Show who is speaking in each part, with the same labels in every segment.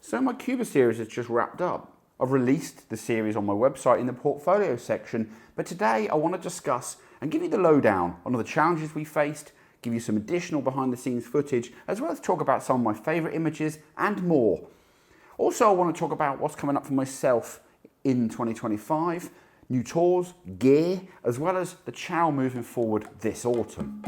Speaker 1: So my Cuba series has just wrapped up. I've released the series on my website in the portfolio section, but today I want to discuss and give you the lowdown on all the challenges we faced, give you some additional behind the scenes footage, as well as talk about some of my favourite images and more. Also, I want to talk about what's coming up for myself in 2025, new tours, gear, as well as the channel moving forward this autumn.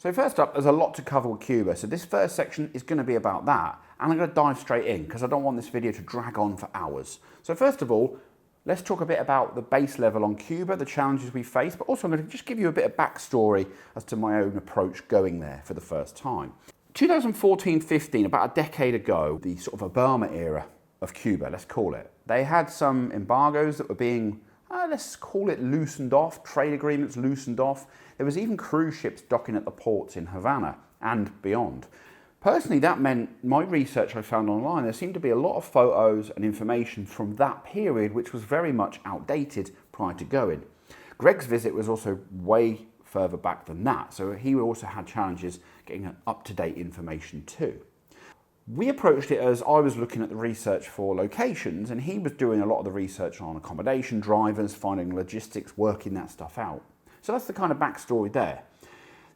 Speaker 1: So first up, there's a lot to cover with Cuba. So this first section is going to be about that. And I'm going to dive straight in because I don't want this video to drag on for hours. So first of all, let's talk a bit about the base level on Cuba, the challenges we face, but also I'm going to just give you a bit of backstory as to my own approach going there for the first time. 2014-15, about a decade ago, the sort of Obama era of Cuba, let's call it. They had some embargoes that were being, let's call it loosened off, trade agreements loosened off. There was even cruise ships docking at the ports in Havana and beyond. Personally, that meant my research I found online, there seemed to be a lot of photos and information from that period, which was very much outdated prior to going. Greg's visit was also way further back than that, so he also had challenges getting up-to-date information too. We approached it as I was looking at the research for locations and he was doing a lot of the research on accommodation, drivers, finding logistics, working that stuff out. So that's the kind of backstory there.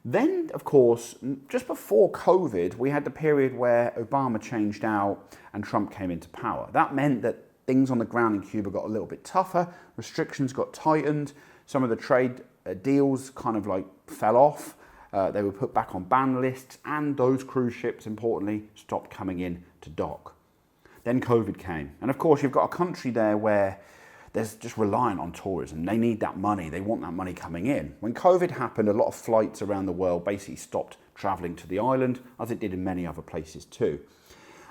Speaker 1: Then, of course, just before COVID, we had the period where Obama changed out and Trump came into power. That meant that things on the ground in Cuba got a little bit tougher, restrictions got tightened, some of the trade deals kind of like fell off. They were put back on ban lists, and those cruise ships, importantly, stopped coming in to dock. Then COVID came. And of course, you've got a country there where there's just reliant on tourism. They need that money. They want that money coming in. When COVID happened, a lot of flights around the world basically stopped traveling to the island, as it did in many other places too.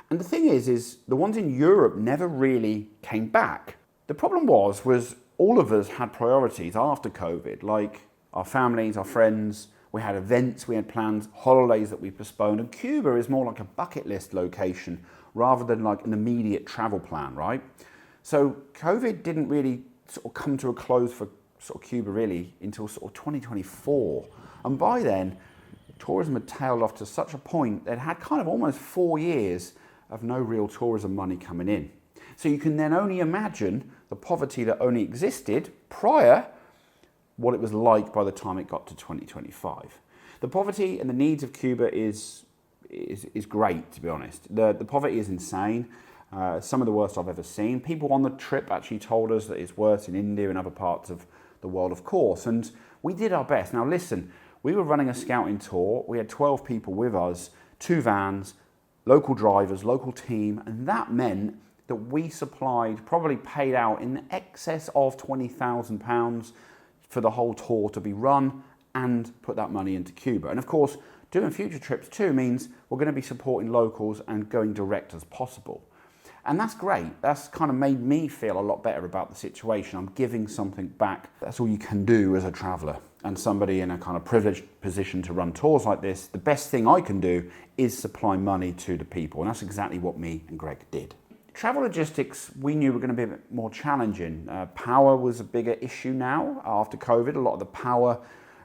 Speaker 1: And the thing is the ones in Europe never really came back. The problem was all of us had priorities after COVID, like our families, our friends. We had events, we had plans, holidays that we postponed. And Cuba is more like a bucket list location rather than like an immediate travel plan, right? So COVID didn't really sort of come to a close for sort of Cuba really until sort of 2024. And by then, tourism had tailed off to such a point that it had kind of almost 4 years of no real tourism money coming in. So you can then only imagine the poverty that only existed prior, what it was like by the time it got to 2025. The poverty and the needs of Cuba is great, to be honest. The poverty is insane. Some of the worst I've ever seen. People on the trip actually told us that it's worse in India and other parts of the world, of course, and we did our best. Now listen, we were running a scouting tour. We had 12 people with us, 2 vans, local drivers, local team, and that meant that we supplied, probably paid out in excess of £20,000 for the whole tour to be run and put that money into Cuba. And of course, doing future trips too means we're going to be supporting locals and going direct as possible. And that's great. That's kind of made me feel a lot better about the situation. I'm giving something back. That's all you can do as a traveller and somebody in a kind of privileged position to run tours like this. The best thing I can do is supply money to the people. And that's exactly what me and Greg did. Travel logistics, we knew were going to be a bit more challenging. Power was a bigger issue now after COVID. A lot of the power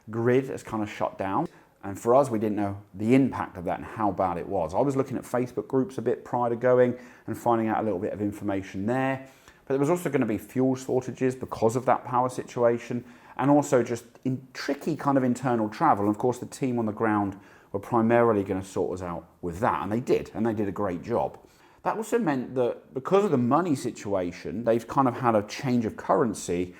Speaker 1: grid has kind of shut down. And for us, we didn't know the impact of that and how bad it was. I was looking at Facebook groups a bit prior to going and finding out a little bit of information there. But there was also going to be fuel shortages because of that power situation, and also just tricky kind of internal travel. And of course, the team on the ground were primarily going to sort us out with that. And they did a great job. That also meant that because of the money situation, they've kind of had a change of currency.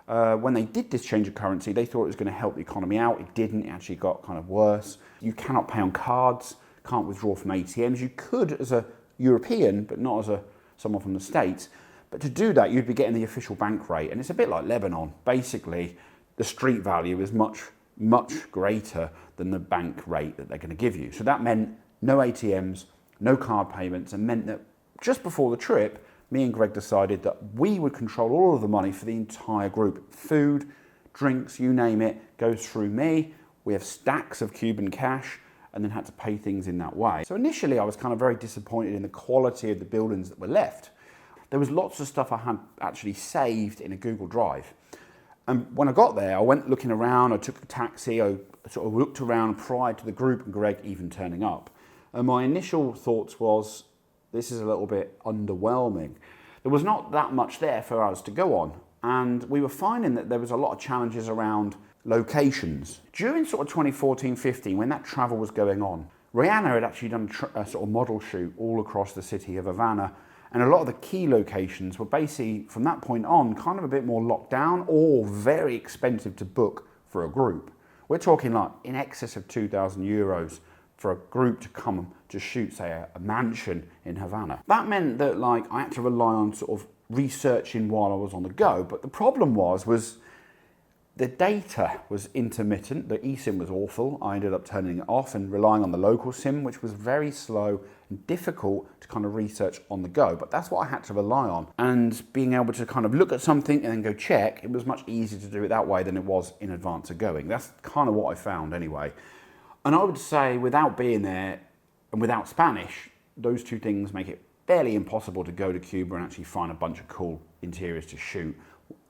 Speaker 1: When they did this change of currency, they thought it was going to help the economy out. It didn't. It actually got kind of worse. You cannot pay on cards, can't withdraw from ATMs. You could as a European, but not as someone from the States. But to do that, you'd be getting the official bank rate, and it's a bit like Lebanon. Basically, the street value is much, much greater than the bank rate that they're going to give you. So that meant no ATMs, no card payments, and meant that just before the trip, me and Greg decided that we would control all of the money for the entire group. Food, drinks, you name it, goes through me. We have stacks of Cuban cash and then had to pay things in that way. So initially I was kind of very disappointed in the quality of the buildings that were left. There was lots of stuff I had actually saved in a Google Drive. And when I got there, I went looking around, I took a taxi, I sort of looked around prior to the group and Greg even turning up. And my initial thoughts was, this is a little bit underwhelming. There was not that much there for us to go on. And we were finding that there was a lot of challenges around locations. During sort of 2014-15, when that travel was going on, Rihanna had actually done a sort of model shoot all across the city of Havana. And a lot of the key locations were basically, from that point on, kind of a bit more locked down or very expensive to book for a group. We're talking like in excess of 2,000 euros for a group to come to shoot, say, a mansion in Havana. That meant that like I had to rely on sort of researching while I was on the go. But the problem was the data was intermittent. The eSIM was awful. I ended up turning it off and relying on the local SIM, which was very slow and difficult to kind of research on the go. But that's what I had to rely on. And being able to kind of look at something and then go check, it was much easier to do it that way than it was in advance of going. That's kind of what I found anyway. And I would say without being there and without Spanish, those two things make it fairly impossible to go to Cuba and actually find a bunch of cool interiors to shoot.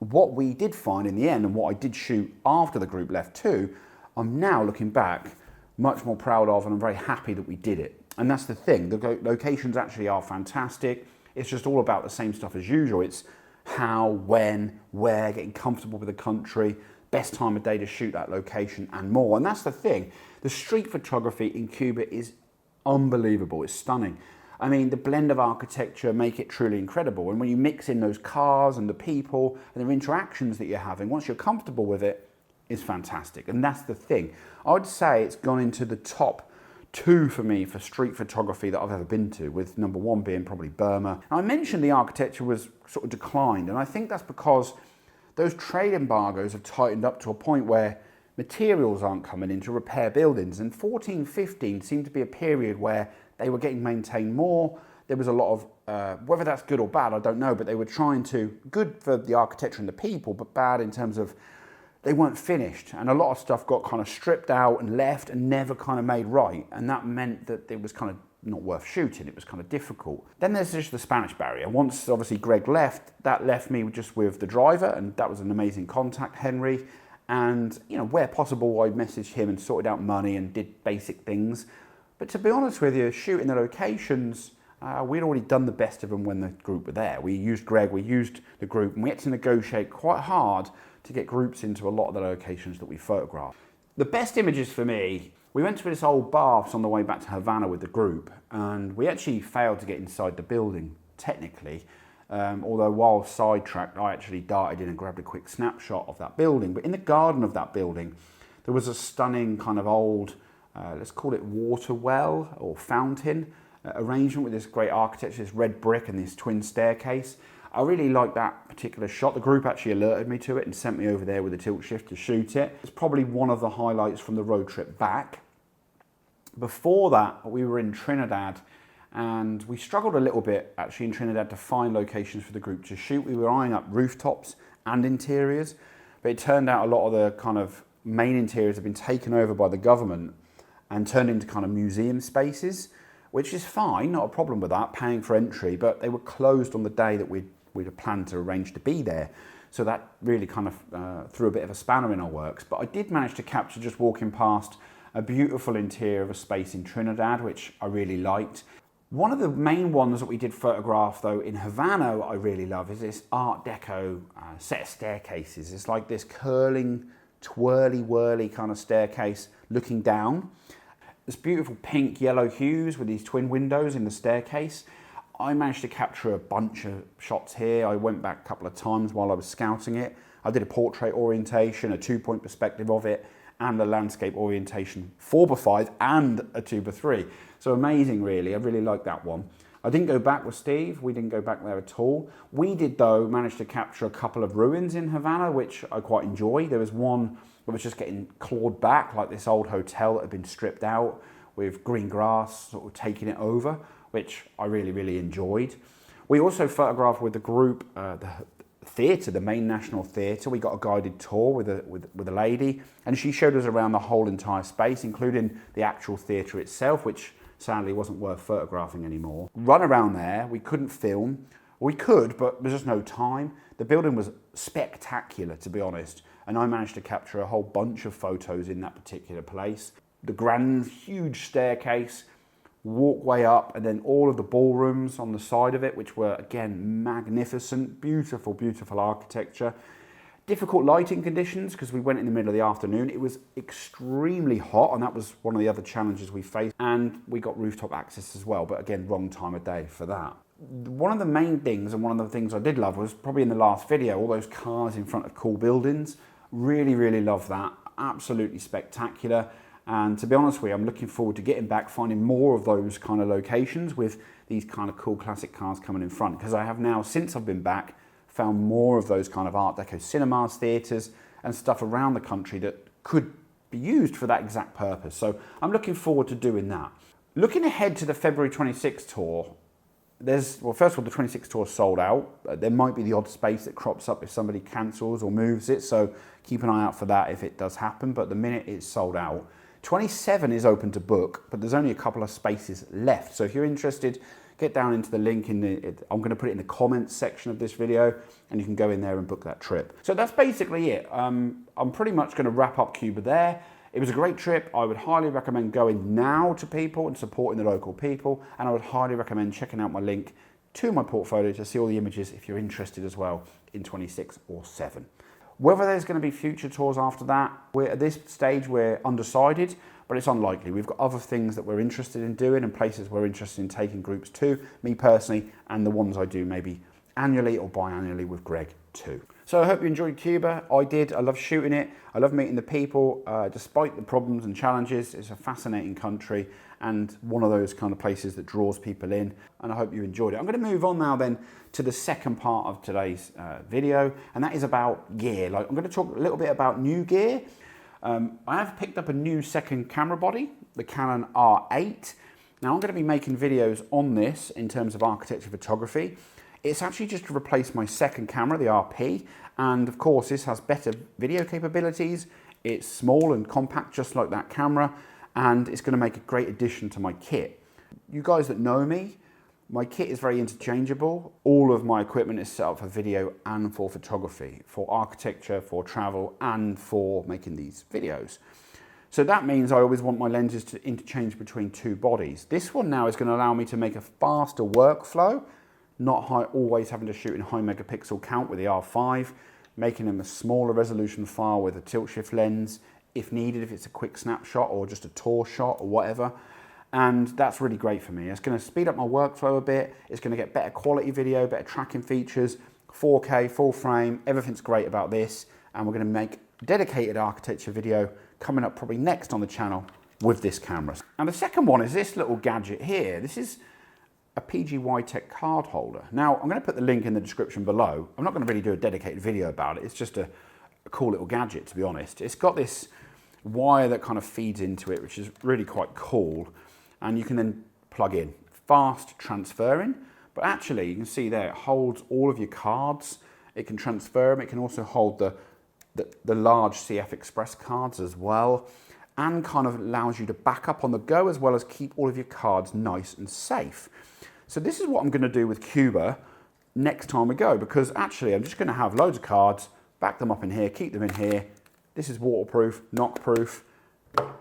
Speaker 1: What we did find in the end and what I did shoot after the group left too, I'm now looking back much more proud of, and I'm very happy that we did it. And that's the thing, the locations actually are fantastic. It's just all about the same stuff as usual. It's how, when, where, getting comfortable with the country, best time of day to shoot that location and more. And that's the thing. The street photography in Cuba is unbelievable. It's stunning. I mean, the blend of architecture make it truly incredible. And when you mix in those cars and the people and the interactions that you're having, once you're comfortable with it, it's fantastic. And that's the thing. I would say it's gone into the top 2 for me for street photography that I've ever been to, with number 1 being probably Burma. Now, I mentioned the architecture was sort of declined, and I think that's because those trade embargoes have tightened up to a point where materials aren't coming in to repair buildings. And 14-15 seemed to be a period where they were getting maintained more. There was a lot of, whether that's good or bad, I don't know, but they were trying to, good for the architecture and the people, but bad in terms of they weren't finished. And a lot of stuff got kind of stripped out and left and never kind of made right. And that meant that it was kind of not worth shooting. It was kind of difficult. Then there's just the Spanish barrier. Once obviously Greg left, that left me just with the driver, and that was an amazing contact, Henry. And, you know, where possible, I messaged him and sorted out money and did basic things. But to be honest with you, shooting the locations, we'd already done the best of them when the group were there. We used Greg, we used the group, and we had to negotiate quite hard to get groups into a lot of the locations that we photographed. The best images for me, we went to this old baths on the way back to Havana with the group, and we actually failed to get inside the building, technically. Although while sidetracked, I actually darted in and grabbed a quick snapshot of that building. But in the garden of that building, there was a stunning kind of old, let's call it water well or fountain arrangement with this great architecture, this red brick and this twin staircase. I really liked that particular shot. The group actually alerted me to it and sent me over there with a tilt shift to shoot it. It's probably one of the highlights from the road trip back. Before that, we were in Trinidad, and we struggled a little bit actually in Trinidad to find locations for the group to shoot. We were eyeing up rooftops and interiors, but it turned out a lot of the kind of main interiors have been taken over by the government and turned into kind of museum spaces, which is fine, not a problem with that, paying for entry, but they were closed on the day that we'd planned to arrange to be there. So that really kind of threw a bit of a spanner in our works. But I did manage to capture, just walking past, a beautiful interior of a space in Trinidad, which I really liked. One of the main ones that we did photograph though in Havana, what I really love, is this Art Deco set of staircases. It's like this curling, twirly, whirly kind of staircase looking down. This beautiful pink yellow hues with these twin windows in the staircase. I managed to capture a bunch of shots here. I went back a couple of times while I was scouting it. I did a portrait orientation, a 2-point perspective of it, and a landscape orientation 4x5 and a 2x3. So amazing, really. I really like that one. I didn't go back with Steve. We didn't go back there at all. We did, though, manage to capture a couple of ruins in Havana, which I quite enjoy. There was one that was just getting clawed back, like this old hotel that had been stripped out with green grass sort of taking it over, which I really, really enjoyed. We also photographed with the group, the theatre, the main National Theatre. We got a guided tour with a lady, and she showed us around the whole entire space, including the actual theatre itself, which sadly wasn't worth photographing anymore. Run around there, we couldn't film. We could, but there's just no time. The building was spectacular, to be honest, and I managed to capture a whole bunch of photos in that particular place. The grand, huge staircase, walkway up, and then all of the ballrooms on the side of it, which were, again, magnificent, beautiful, beautiful architecture. Difficult lighting conditions because we went in the middle of the afternoon. It was extremely hot, and that was one of the other challenges we faced. And we got rooftop access as well, but again, wrong time of day for that. One of the main things, and one of the things I did love, was probably in the last video, all those cars in front of cool buildings. Really, really love that. Absolutely spectacular. And to be honest with you, I'm looking forward to getting back, finding more of those kind of locations with these kind of cool classic cars coming in front. Because I have now, since I've been back, found more of those kind of Art Deco cinemas, theatres and stuff around the country that could be used for that exact purpose. So I'm looking forward to doing that. Looking ahead to the February 26th tour, well, first of all, the 26th tour is sold out. There might be the odd space that crops up if somebody cancels or moves it. So keep an eye out for that if it does happen. But the minute it's sold out, 27 is open to book, but there's only a couple of spaces left. So if you're interested, get down into the link I'm going to put it in the comments section of this video, and you can go in there and book that trip. So that's basically it. I'm pretty much going to wrap up Cuba there. It was a great trip. I would highly recommend going now to people and supporting the local people. And I would highly recommend checking out my link to my portfolio to see all the images if you're interested as well in 26 or 7. Whether there's going to be future tours after that, at this stage we're undecided, but it's unlikely. We've got other things that we're interested in doing and places we're interested in taking groups to, me personally, and the ones I do maybe annually or biannually with Greg too. So I hope you enjoyed Cuba. I did. I love shooting it. I love meeting the people. Despite the problems and challenges, it's a fascinating country and one of those kind of places that draws people in, and I hope you enjoyed it. I'm going to move on now then to the second part of today's video, and that is about gear. I'm going to talk a little bit about new gear. I have picked up a new second camera body, the Canon R8. Now I'm going to be making videos on this in terms of architecture photography. It's actually just to replace my second camera, the RP, and of course this has better video capabilities. It's small and compact just like that camera, and it's going to make a great addition to my kit. You guys that know me, my kit is very interchangeable. All of my equipment is set up for video and for photography, for architecture, for travel, and for making these videos. So that means I always want my lenses to interchange between two bodies. This one now is going to allow me to make a faster workflow, not always having to shoot in high megapixel count with the R5, making them a smaller resolution file with a tilt shift lens, if needed, if it's a quick snapshot or just a tour shot or whatever. And that's really great for me. It's going to speed up my workflow a bit. It's going to get better quality video, better tracking features, 4K, full frame. Everything's great about this. And we're going to make dedicated architecture video coming up probably next on the channel with this camera. And the second one is this little gadget here. This is a PGY Tech card holder. Now, I'm going to put the link in the description below. I'm not going to really do a dedicated video about it. It's just a cool little gadget, to be honest. It's got this wire that kind of feeds into it, which is really quite cool. And you can then plug in. Fast transferring, but actually you can see there, it holds all of your cards. It can transfer them. It can also hold the large CF Express cards as well, and kind of allows you to back up on the go as well as keep all of your cards nice and safe. So this is what I'm going to do with Cuba next time we go, because actually I'm just going to have loads of cards, back them up in here, keep them in here. This is waterproof, knock-proof,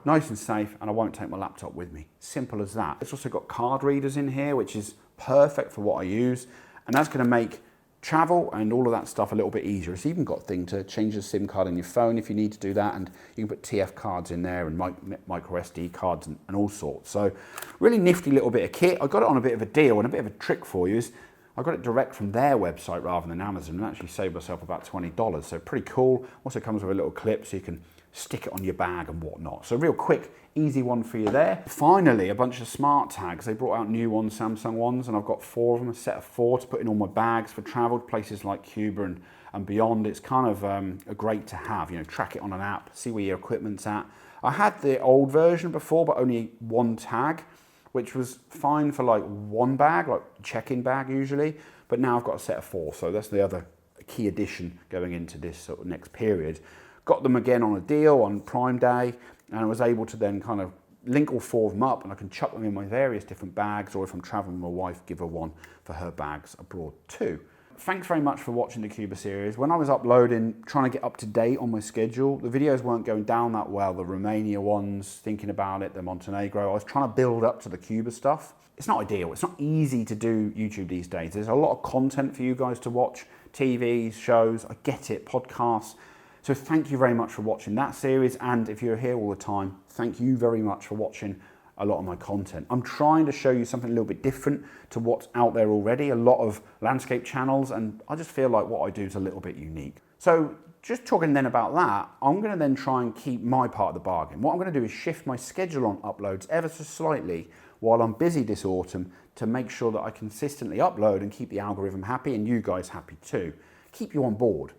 Speaker 1: nice and safe, and I won't take my laptop with me. Simple as that. It's also got card readers in here, which is perfect for what I use, and that's going to make travel and all of that stuff a little bit easier. It's even got a thing to change the SIM card in your phone if you need to do that, and you can put TF cards in there and micro SD cards and all sorts. So really nifty little bit of kit. I got it on a bit of a deal, and a bit of a trick for you is I got it direct from their website rather than Amazon, and actually saved myself about $20. So pretty cool. Also comes with a little clip so you can stick it on your bag and whatnot. So real quick, easy one for you there. Finally, a bunch of smart tags. They brought out new ones, Samsung ones, and I've got 4 of them, a set of 4 to put in all my bags for travel to places like Cuba and beyond. It's kind of a great to have, you know, track it on an app, see where your equipment's at. I had the old version before, but only 1 tag, which was fine for like 1 bag, like check-in bag usually, but now I've got a set of 4, so that's the other key addition going into this sort of next period. Got them again on a deal on Prime Day, and I was able to then kind of link all 4 of them up, and I can chuck them in my various different bags, or if I'm traveling with my wife, give her one for her bags abroad too. Thanks very much for watching the Cuba series. When I was uploading, trying to get up to date on my schedule, the videos weren't going down that well. The Romania ones, thinking about it, the Montenegro, I was trying to build up to the Cuba stuff. It's not ideal. It's not easy to do YouTube these days. There's a lot of content for you guys to watch, TVs, shows, I get it, podcasts. So thank you very much for watching that series, and if you're here all the time, thank you very much for watching a lot of my content. I'm trying to show you something a little bit different to what's out there already, a lot of landscape channels, and I just feel like what I do is a little bit unique. So just talking then about that, I'm gonna then try and keep my part of the bargain. What I'm gonna do is shift my schedule on uploads ever so slightly while I'm busy this autumn to make sure that I consistently upload and keep the algorithm happy and you guys happy too. Keep you on board.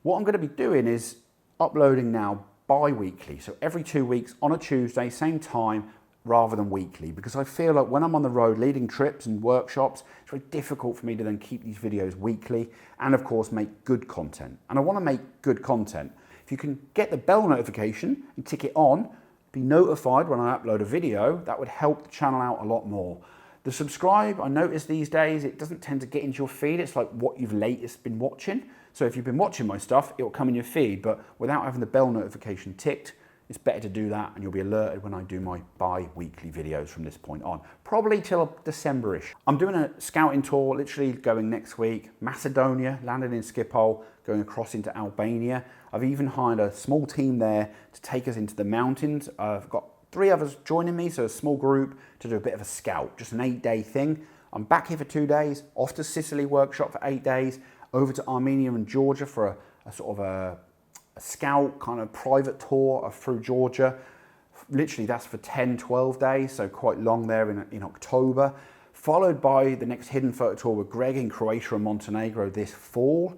Speaker 1: What I'm going to be doing is uploading now bi-weekly, so every 2 weeks on a Tuesday, same time, rather than weekly, because I feel like when I'm on the road leading trips and workshops, it's very difficult for me to then keep these videos weekly and of course make good content. And I want to make good content. If you can get the bell notification and tick it on, be notified when I upload a video, that would help the channel out a lot more. The subscribe, I notice these days, it doesn't tend to get into your feed. It's like what you've latest been watching. So if you've been watching my stuff, it will come in your feed, but without having the bell notification ticked, it's better to do that and you'll be alerted when I do my bi-weekly videos from this point on. Probably till December-ish. I'm doing a scouting tour, literally going next week. Macedonia, landing in Schiphol, going across into Albania. I've even hired a small team there to take us into the mountains. I've got 3 others joining me, so a small group to do a bit of a scout, just an 8-day thing. I'm back here for 2 days, off to Sicily workshop for 8 days, over to Armenia and Georgia for a sort of a scout kind of private tour through Georgia. Literally that's for 10, 12 days, so quite long there in October. Followed by the next hidden photo tour with Greg in Croatia and Montenegro this fall.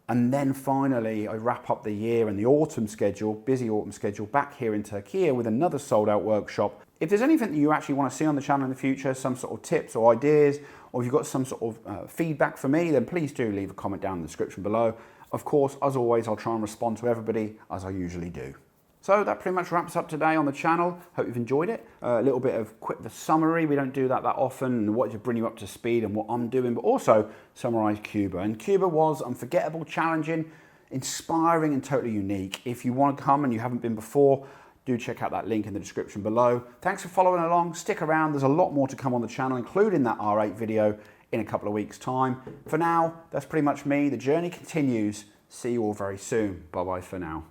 Speaker 1: And then finally, I wrap up the year and the autumn schedule, busy autumn schedule, back here in Turkey with another sold out workshop. If there's anything that you actually want to see on the channel in the future, some sort of tips or ideas, or if you've got some sort of feedback for me, then please do leave a comment down in the description below. Of course, as always, I'll try and respond to everybody as I usually do. So that pretty much wraps up today on the channel. Hope you've enjoyed it. A little bit of the summary. We don't do that often, and what to bring you up to speed and what I'm doing, but also summarize Cuba. And Cuba was unforgettable, challenging, inspiring, and totally unique. If you want to come and you haven't been before, do check out that link in the description below. Thanks for following along. Stick around. There's a lot more to come on the channel, including that R8 video in a couple of weeks' time. For now, that's pretty much me. The journey continues. See you all very soon. Bye-bye for now.